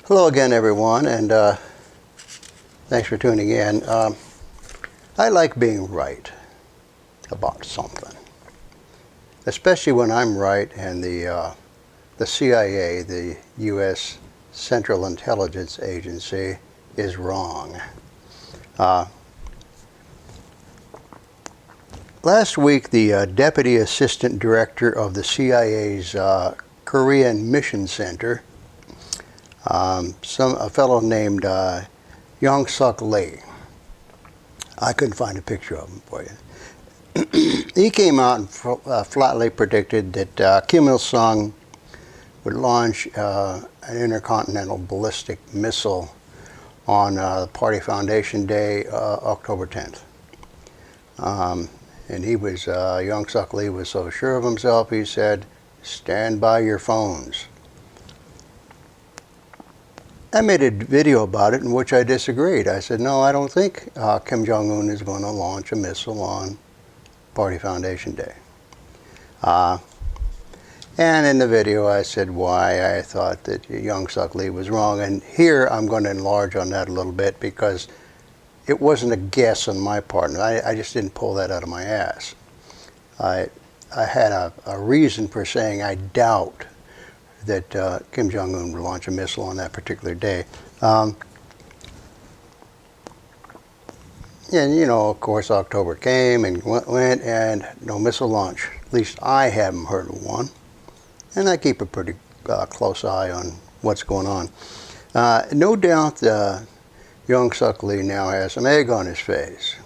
Hello again, everyone, and thanks for tuning in. I like being right about something, especially when I'm right and the CIA, the U.S. Central Intelligence Agency, is wrong. Last week, the Deputy Assistant Director of the CIA's Korean Mission Center, a fellow named Young-Suk Lee. I couldn't find a picture of him for you. He came out and flatly predicted that Kim Il-sung would launch an intercontinental ballistic missile on the Party Foundation Day, October 10th. And he was, Young-Suk Lee was so sure of himself, he said, "Stand by your phones." I made a video about it in which I disagreed. I said, no, I don't think Kim Jong Un is going to launch a missile on Party Foundation Day. And in the video I said why I thought that Young-Suk Lee was wrong. And here I'm going to enlarge on that a little bit because it wasn't a guess on my part. I just didn't pull that out of my ass. I had a reason for saying I doubt that Kim Jong Un would launch a missile on that particular day. And you know, of course, October came and went, and no missile launch. At least I haven't heard of one. And I keep a pretty close eye on what's going on. No doubt Young-Suk Lee now has some egg on his face.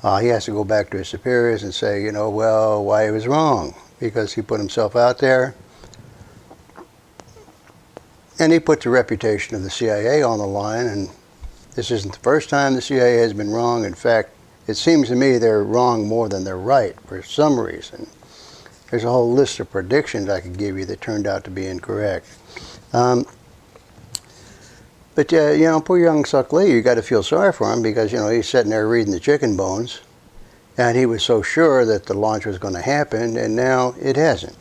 He has to go back to his superiors and say, you know, well, why he was wrong. Because he put himself out there. And he put the reputation of the CIA on the line, and this isn't the first time the CIA has been wrong. In fact, it seems to me they're wrong more than they're right for some reason. There's a whole list of predictions I could give you that turned out to be incorrect. But you know, poor Young-Suk Lee, you got to feel sorry for him because, you know, he's sitting there reading the chicken bones, and he was so sure that the launch was going to happen, and now it hasn't.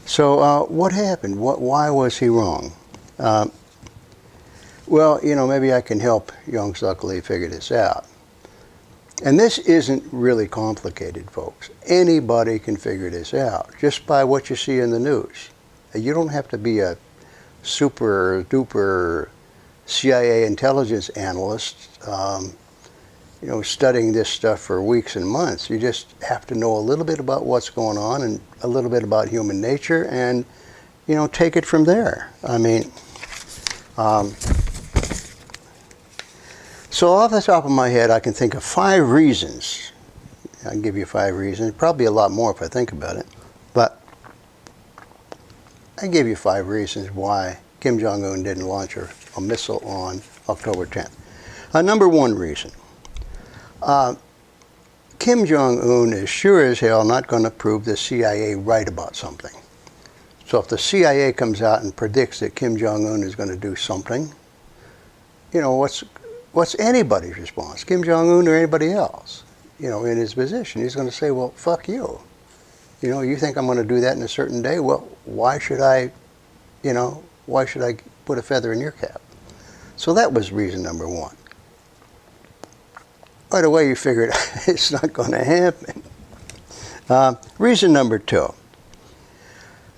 So what happened? Why was he wrong? Well, you know, maybe I can help Young-Suk Lee figure this out. And this isn't really complicated, folks. Anybody can figure this out just by what you see in the news. You don't have to be a super duper CIA intelligence analyst, you know, studying this stuff for weeks and months. You just have to know a little bit about what's going on and a little bit about human nature and, you know, take it from there. I mean, so off the top of my head, I can think of 5 reasons. I can give you 5 reasons, probably a lot more if I think about it. But I give you 5 reasons why Kim Jong Un didn't launch a missile on October 10th. Number 1 reason. Kim Jong Un is sure as hell not going to prove the CIA right about something. So if the CIA comes out and predicts that Kim Jong Un is going to do something, you know, what's anybody's response? Kim Jong Un or anybody else, you know, in his position? He's going to say, well, fuck you. You know, you think I'm going to do that in a certain day? Well, why should I, you know, why should I put a feather in your cap? So that was reason number 1. Right away, you figured it's not going to happen. Reason number 2,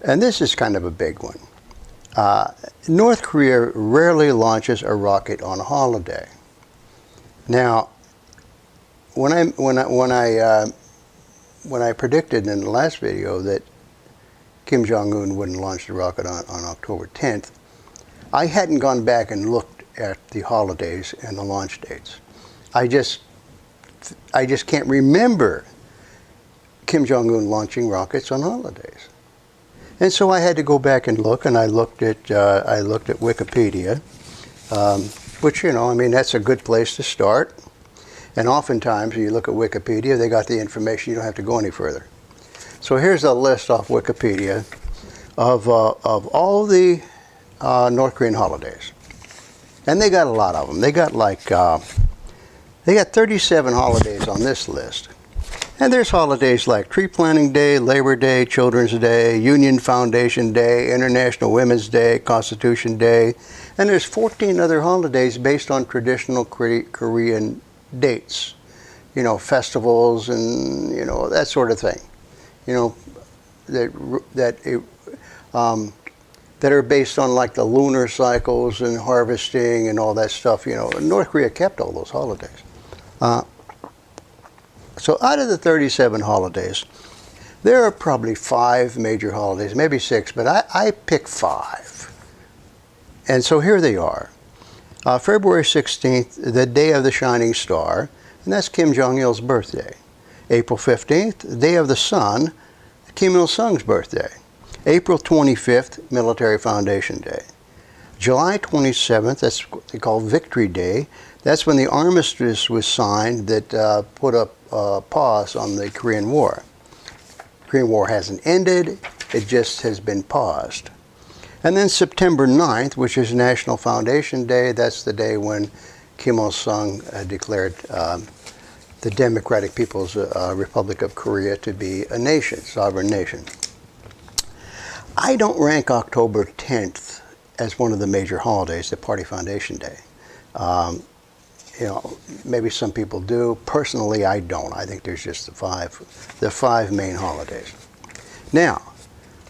and this is kind of a big one. North Korea rarely launches a rocket on a holiday. Now, when I predicted in the last video that Kim Jong Un wouldn't launch the rocket on October 10th, I hadn't gone back and looked at the holidays and the launch dates. I just can't remember Kim Jong Un launching rockets on holidays, and so I had to go back and look. And I looked at Wikipedia, which, you know, I mean, that's a good place to start. And oftentimes, when you look at Wikipedia, they got the information. You don't have to go any further. So here's a list off Wikipedia of all the North Korean holidays, and they got a lot of them. They got like. They got 37 holidays on this list. And there's holidays like Tree Planting Day, Labor Day, Children's Day, Union Foundation Day, International Women's Day, Constitution Day, and there's 14 other holidays based on traditional Korean dates. You know, festivals and, you know, that sort of thing. You know, that are based on like the lunar cycles and harvesting and all that stuff. You know, North Korea kept all those holidays. So out of the 37 holidays, there are probably 5 major holidays, maybe 6, but I pick 5. And so here they are. February 16th, the Day of the Shining Star, and that's Kim Jong Il's birthday. April 15th, the Day of the Sun, Kim Il-sung's birthday. April 25th, Military Foundation Day. July 27th, that's what they call Victory Day. That's when the armistice was signed that put a pause on the Korean War. The Korean War hasn't ended, it just has been paused. And then September 9th, which is National Foundation Day, that's the day when Kim Il-sung declared the Democratic People's Republic of Korea to be a nation, sovereign nation. I don't rank October 10th as one of the major holidays, the Party Foundation Day. You know, maybe some people do. Personally, I don't. I think there's just the five main holidays. Now,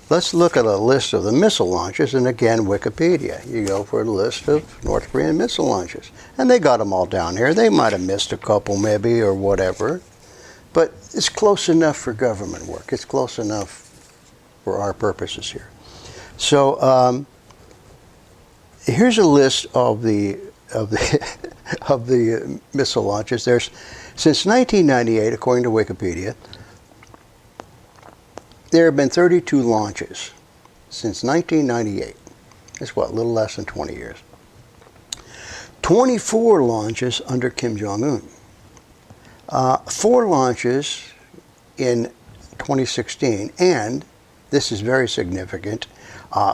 let's look at a list of the missile launches, and again, Wikipedia. You go for a list of North Korean missile launches. And they got them all down here. They might have missed a couple maybe or whatever, but it's close enough for government work. It's close enough for our purposes here. So here's a list of the of the missile launches. There's, since 1998, according to Wikipedia, there have been 32 launches since 1998. That's what, a little less than 20 years. 24 launches under Kim Jong Un. 4 launches in 2016, and this is very significant,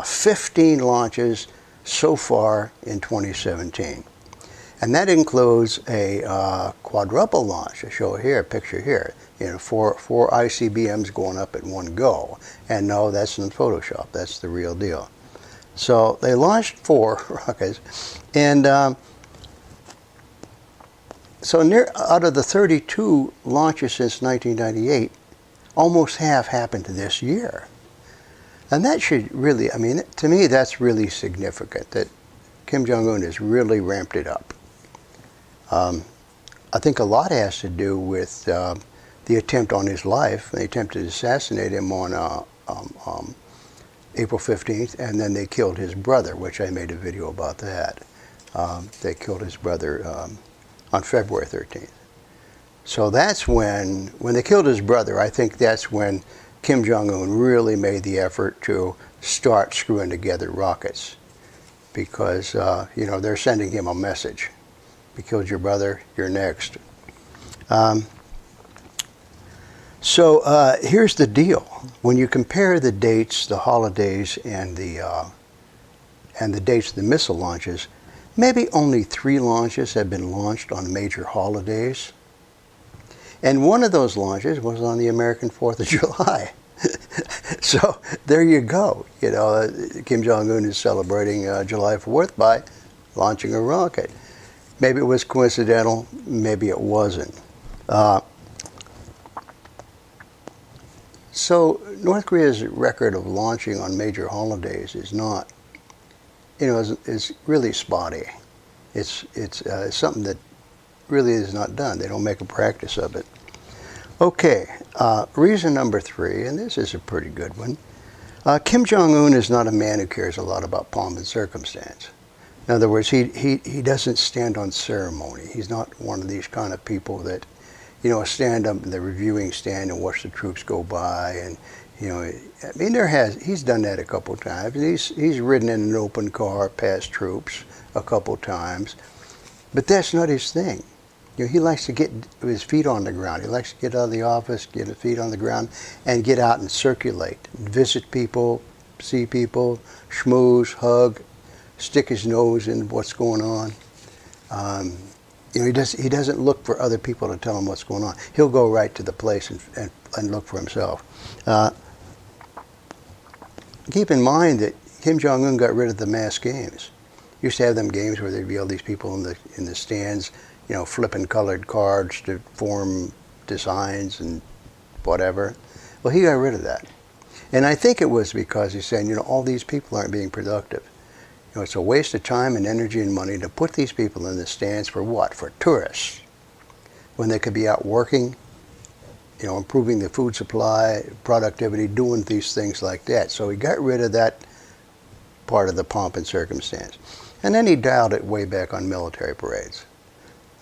15 launches so far in 2017. And that includes a quadruple launch. I show here, a picture here. You know, four ICBMs going up at one go. And no, that's in Photoshop. That's the real deal. So they launched 4 rockets. And so out of the 32 launches since 1998, almost half happened this year. And that should really, I mean, to me, that's really significant that Kim Jong Un has really ramped it up. I think a lot has to do with the attempt on his life. They attempted to assassinate him on April 15th, and then they killed his brother, which I made a video about that. They killed his brother on February 13th. So that's when they killed his brother, I think that's when Kim Jong Un really made the effort to start screwing together rockets, because you know, they're sending him a message. We killed your brother, you're next. So here's the deal. When you compare the dates, the holidays, and the dates of the missile launches, maybe only 3 launches have been launched on major holidays. And one of those launches was on the American 4th of July. So there you go. You know, Kim Jong Un is celebrating July 4th by launching a rocket. Maybe it was coincidental, maybe it wasn't. So North Korea's record of launching on major holidays is not, you know, is really spotty. It's something that really is not done. They don't make a practice of it. Okay, reason number 3, and this is a pretty good one. Kim Jong Un is not a man who cares a lot about pomp and circumstance. In other words, he doesn't stand on ceremony. He's not one of these kind of people that, you know, stand up in the reviewing stand and watch the troops go by. And, you know, I mean, he's done that a couple times. He's ridden in an open car past troops a couple times, but that's not his thing. You know, he likes to get his feet on the ground. He likes to get out of the office, get his feet on the ground, and get out and circulate, visit people, see people, schmooze, hug, stick his nose in what's going on. he doesn't look for other people to tell him what's going on. He'll go right to the place and look for himself. Keep in mind that Kim Jong Un got rid of the mass games. Used to have them games where there'd be all these people in the stands, flipping colored cards to form designs and whatever. Well, he got rid of that. And I think it was because he's saying, all these people aren't being productive. It's a waste of time and energy and money to put these people in the stands for what? For tourists. When they could be out working, improving the food supply, productivity, doing these things like that. So he got rid of that part of the pomp and circumstance. And then he dialed it way back on military parades.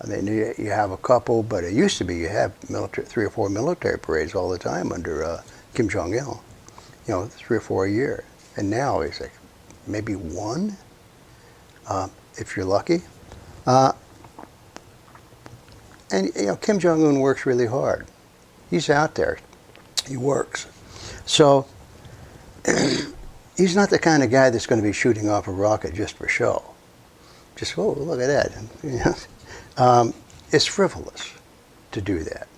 I mean, you have a couple, but it used to be you have 3 or 4 military parades all the time under Kim Jong Un. 3 or 4 a year. And now it's like maybe 1, if you're lucky. And Kim Jong Un works really hard. He's out there. He works. So he's not the kind of guy that's going to be shooting off a rocket just for show. Just, oh, look at that. It's frivolous to do that.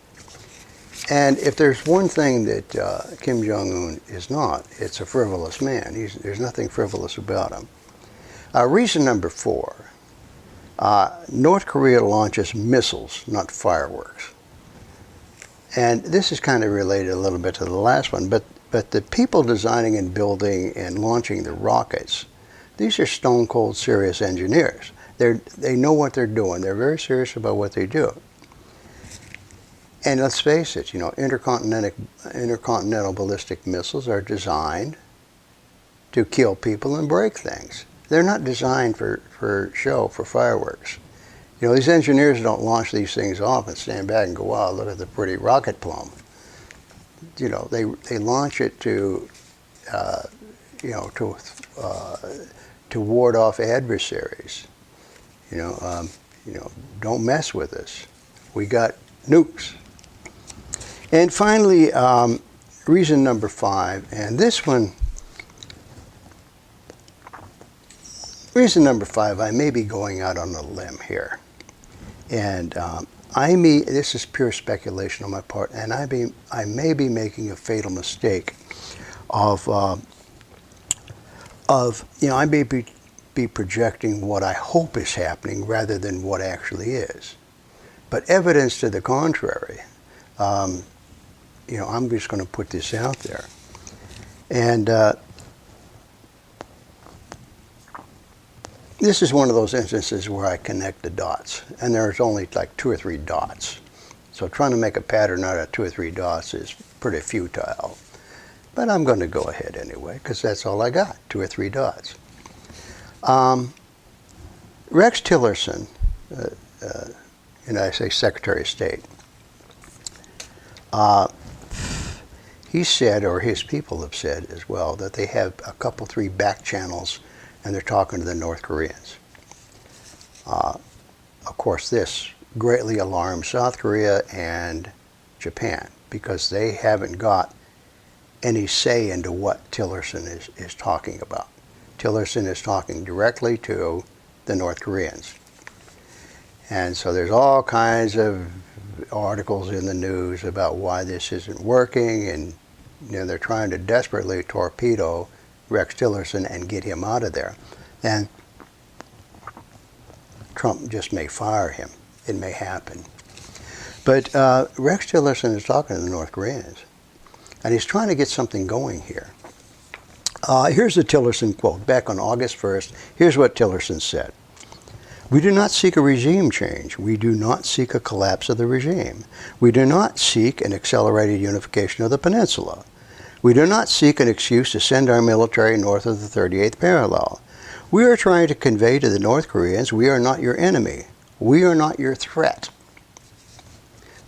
And if there's one thing that Kim Jong Un is not, it's a frivolous man. There's nothing frivolous about him. Reason number 4, North Korea launches missiles, not fireworks. And this is kind of related a little bit to the last one, but the people designing and building and launching the rockets, these are stone cold serious engineers. They know what they're doing. They're very serious about what they do. And let's face it, intercontinental ballistic missiles are designed to kill people and break things. They're not designed for show, for fireworks. These engineers don't launch these things off and stand back and go, wow, look at the pretty rocket plum. They launch it to ward off adversaries. Don't mess with us. We got nukes. And finally, reason number 5, and this one, reason number 5, I may be going out on a limb here. And this is pure speculation on my part, and I may be making a fatal mistake I may be projecting what I hope is happening rather than what actually is. But evidence to the contrary, I'm just going to put this out there. And this is one of those instances where I connect the dots, and there's only like 2 or 3 dots. So trying to make a pattern out of 2 or 3 dots is pretty futile. But I'm going to go ahead anyway, because that's all I got, 2 or 3 dots. Rex Tillerson, United States Secretary of State, he said, or his people have said as well, that they have a couple, 3 back channels and they're talking to the North Koreans. Of course, this greatly alarms South Korea and Japan because they haven't got any say into what Tillerson is talking about. Tillerson is talking directly to the North Koreans. And so there's all kinds of articles in the news about why this isn't working, and they're trying to desperately torpedo Rex Tillerson and get him out of there. And Trump just may fire him. It may happen. But Rex Tillerson is talking to the North Koreans, and he's trying to get something going here. Here's the Tillerson quote. Back on August 1st, here's what Tillerson said. "We do not seek a regime change. We do not seek a collapse of the regime. We do not seek an accelerated unification of the peninsula. We do not seek an excuse to send our military north of the 38th parallel. We are trying to convey to the North Koreans, we are not your enemy. We are not your threat."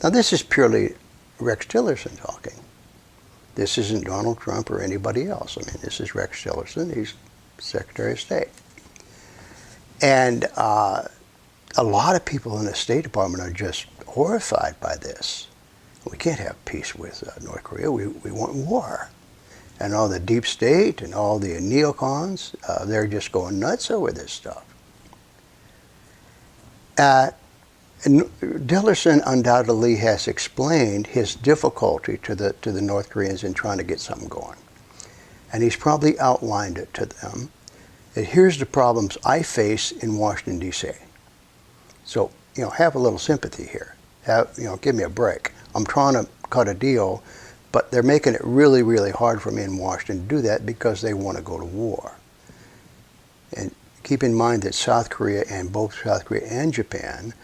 Now this is purely Rex Tillerson talking. This isn't Donald Trump or anybody else. I mean, this is Rex Tillerson. He's Secretary of State. And a lot of people in the State Department are just horrified by this. We can't have peace with North Korea. We want war. And all the deep state and all the neocons, they're just going nuts over this stuff. And Tillerson undoubtedly has explained his difficulty to the North Koreans in trying to get something going. And he's probably outlined it to them. That here's the problems I face in Washington, D.C. So, have a little sympathy here. Give me a break. I'm trying to cut a deal, but they're making it really, really hard for me in Washington to do that because they want to go to war. And keep in mind that South Korea and Japan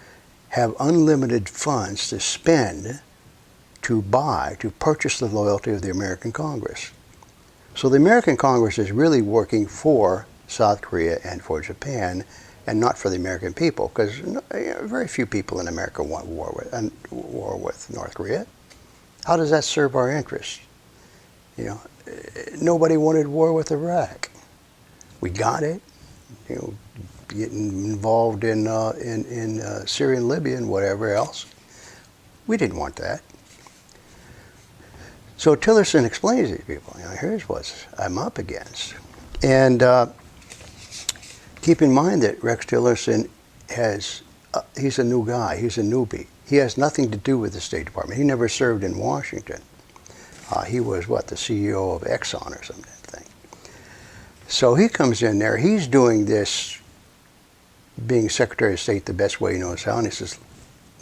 have unlimited funds to spend to purchase the loyalty of the American Congress. So the American Congress is really working for South Korea and for Japan, and not for the American people, because very few people in America want war with North Korea. How does that serve our interests? Nobody wanted war with Iraq. We got it. Getting involved in Syria and Libya and whatever else. We didn't want that. So Tillerson explains to these people, here's what I'm up against. And keep in mind that Rex Tillerson he's a new guy, he's a newbie. He has nothing to do with the State Department. He never served in Washington. He was, the CEO of Exxon or something. So he comes in there, he's doing this, being Secretary of State the best way he knows how, and he says,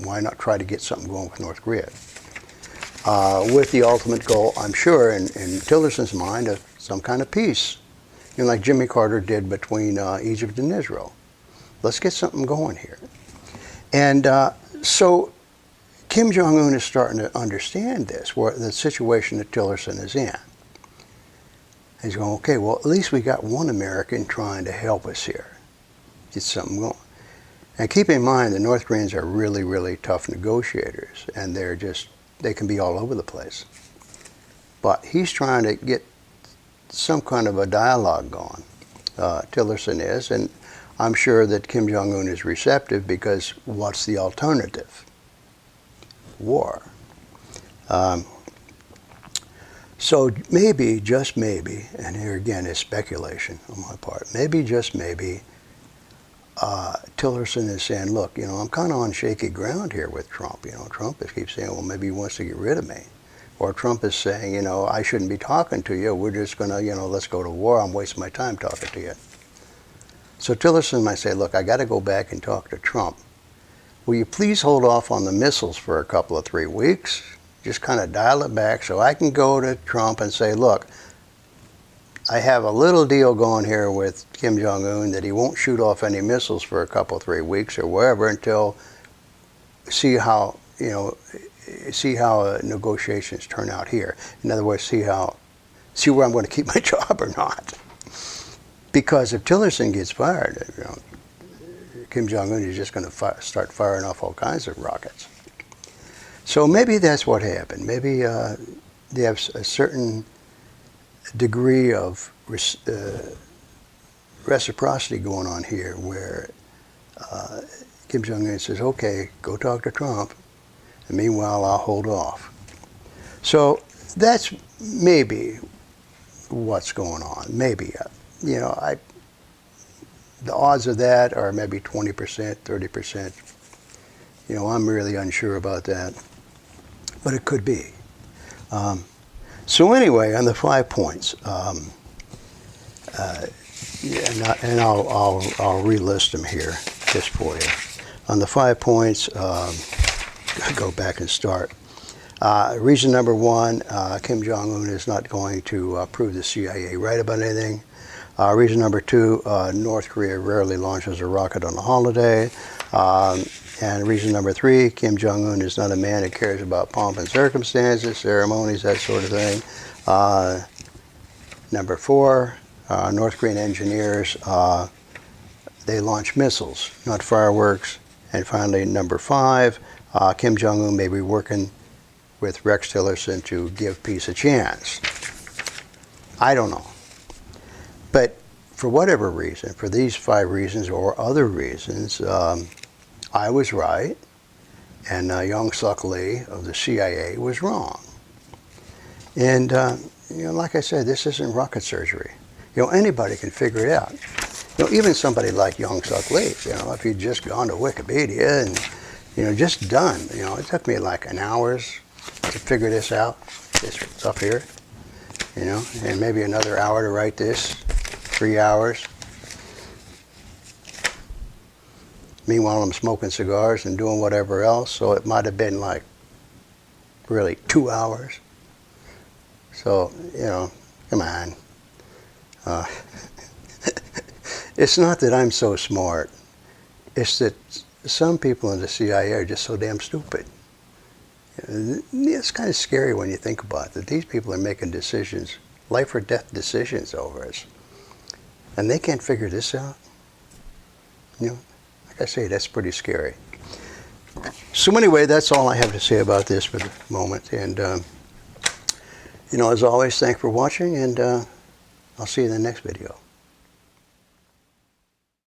why not try to get something going with North Korea? With the ultimate goal, I'm sure, in Tillerson's mind, of some kind of peace. Like Jimmy Carter did between Egypt and Israel. Let's get something going here. And so Kim Jong Un is starting to understand this, the situation that Tillerson is in. He's going, okay, well, at least we got one American trying to help us here. Get something going. And keep in mind, the North Koreans are really, really tough negotiators, and they can be all over the place. But he's trying to get some kind of a dialogue going, Tillerson is, and I'm sure that Kim Jong Un is receptive, because what's the alternative? War. So maybe, just maybe, and here again is speculation on my part, maybe, just maybe, Tillerson is saying, look, I'm kind of on shaky ground here with Trump. Trump keeps saying, well, maybe he wants to get rid of me. Or Trump is saying, I shouldn't be talking to you. We're just going to, let's go to war. I'm wasting my time talking to you. So Tillerson might say, look, I got to go back and talk to Trump. Will you please hold off on the missiles for a couple of 3 weeks? Just kind of dial it back so I can go to Trump and say, look, I have a little deal going here with Kim Jong Un that he won't shoot off any missiles for a couple, 3 weeks or wherever until see how negotiations turn out here. In other words, see where I'm going to keep my job or not. Because if Tillerson gets fired, Kim Jong Un is just going to start firing off all kinds of rockets. So maybe that's what happened. Maybe they have a certain degree of reciprocity going on here, where Kim Jong Un says, okay, go talk to Trump, and meanwhile I'll hold off. So that's maybe what's going on. Maybe, the odds of that are maybe 20%, 30%. I'm really unsure about that, but it could be. So anyway, on the 5 points, and I'll relist them here just for you. On the 5 points, I'll go back and start. Reason number 1, Kim Jong Un is not going to prove the CIA right about anything. Reason number 2, North Korea rarely launches a rocket on a holiday. And reason number 3, Kim Jong Un is not a man who cares about pomp and circumstances, ceremonies, that sort of thing. Number 4, North Korean engineers, they launch missiles, not fireworks. And finally, number 5, Kim Jong Un may be working with Rex Tillerson to give peace a chance. I don't know. But for whatever reason, for these 5 reasons or other reasons, I was right, and Young Suk Lee of the CIA was wrong. And like I said, this isn't rocket surgery. Anybody can figure it out. Even somebody like Young Suk Lee, if you'd just gone to Wikipedia and You know, just done. You know, it took me like an hours to figure this out, this stuff here, you know, and maybe another hour to write this, 3 hours. Meanwhile, I'm smoking cigars and doing whatever else, so it might have been like really 2 hours. So, you know, come on. It's not that I'm so smart. It's that some people in the CIA are just so damn stupid. It's kind of scary when you think about it, that these people are making decisions, life or death decisions over us. And they can't figure this out. You know, like I say, that's pretty scary. So anyway, that's all I have to say about this for the moment. And, you know, as always, thanks for watching, and I'll see you in the next video.